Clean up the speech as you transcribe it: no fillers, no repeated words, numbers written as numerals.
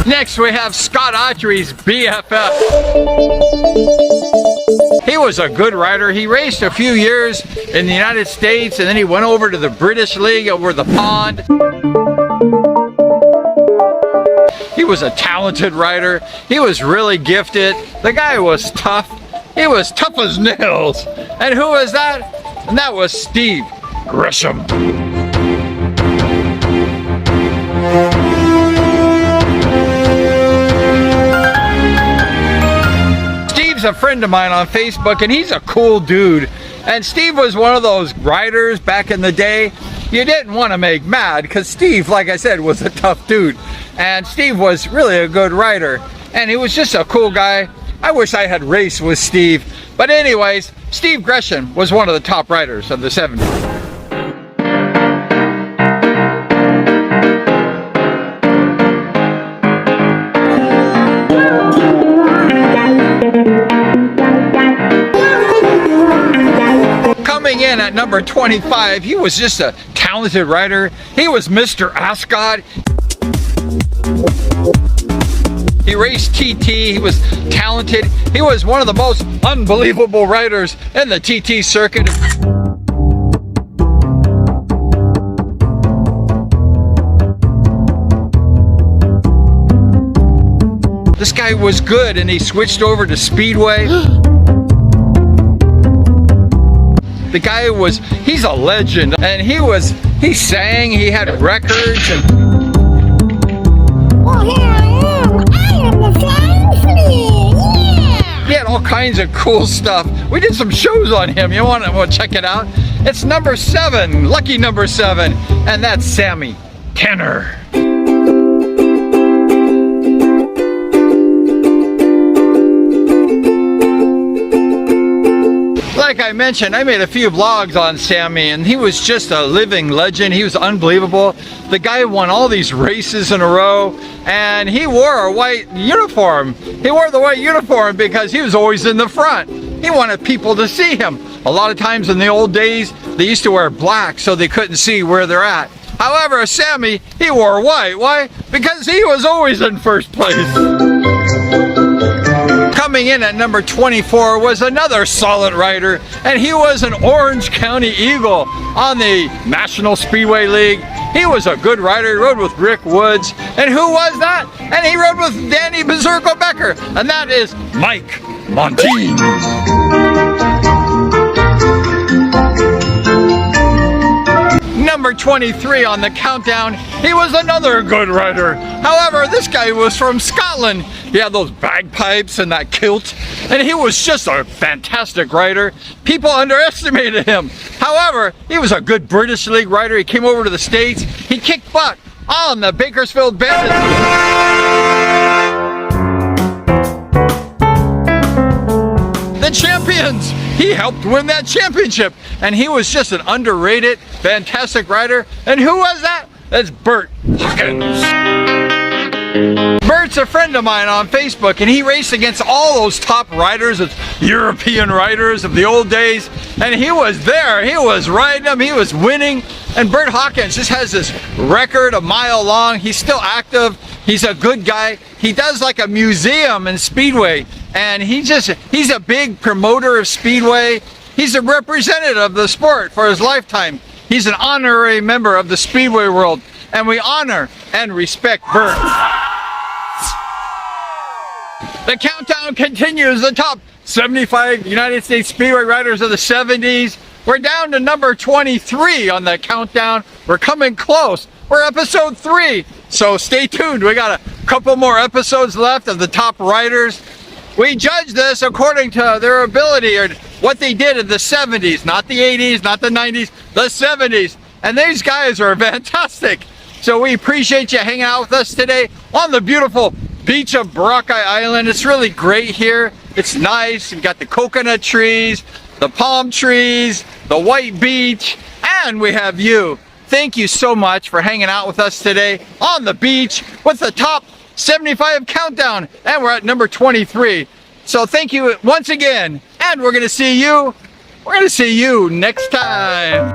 Next we have Scott Autry's BFF. He was a good rider. He raced a few years in the United States and then he went over to the British League over the pond. He was a talented rider. He was really gifted. The guy was tough. He was tough as nails. And who was that? And that was Steve Gresham. Steve's a friend of mine on Facebook and he's a cool dude. And Steve was one of those riders back in the day you didn't want to make mad because Steve, like I said, was a tough dude. And Steve was really a good rider. And he was just a cool guy. I wish I had raced with Steve. But anyways, Steve Gresham was one of the top riders of the 70s. Coming in at number 25, he was just a talented rider. He was Mr. Ascot. He raced TT, he was talented. He was one of the most unbelievable riders in the TT circuit. This guy was good and he switched over to Speedway. The guy he's a legend, and he sang, he had records, and well, here I am the flying flea, yeah! He had all kinds of cool stuff. We did some shows on him, you want to check it out? It's number 7, lucky number 7, and that's Sammy Tanner. Like I mentioned, I made a few vlogs on Sammy and he was just a living legend. He was unbelievable. The guy won all these races in a row and he wore a white uniform. He wore the white uniform because he was always in the front. He wanted people to see him. A lot of times in the old days, they used to wear black so they couldn't see where they're at. However, Sammy, he wore white. Why? Because he was always in first place. Coming in at number 24 was another solid rider, and he was an Orange County Eagle on the National Speedway League. He was a good rider. He rode with Rick Woods. And who was that? And he rode with Danny Berserko Becker, and that is Mike Montine. Number 23 on the countdown, he was another good rider. However, this guy was from Scotland. He had those bagpipes and that kilt, and he was just a fantastic rider. People underestimated him. However, he was a good British League rider. He came over to the States. He kicked butt on the Bakersfield Bandits. The champions! He helped win that championship, and he was just an underrated, fantastic rider. And who was that? That's Bert Hawkins. Bert's a friend of mine on Facebook, and he raced against all those top riders, European riders of the old days, and he was there. He was riding them, he was winning, and Bert Hawkins just has this record a mile long. He's still active. He's a good guy. He does like a museum in Speedway, and he's a big promoter of Speedway. He's a representative of the sport for his lifetime. He's an honorary member of the Speedway world, and we honor and respect Bert. The countdown continues. The top 75 United States Speedway riders of the 70s. We're down to number 23 on the countdown. We're coming close. We're episode 3. So stay tuned. We got a couple more episodes left of the top riders. We judge this according to their ability or what they did in the 70s, not the 80s, not the 90s, the 70s. And these guys are fantastic. So we appreciate you hanging out with us today on the beautiful beach of Boracay Island. It's really great here. It's nice. We've got the coconut trees, the palm trees, the white beach, and we have you. Thank you so much for hanging out with us today on the beach with the top 75 countdown, and we're at number 23. So thank you once again, and we're going to see you next time.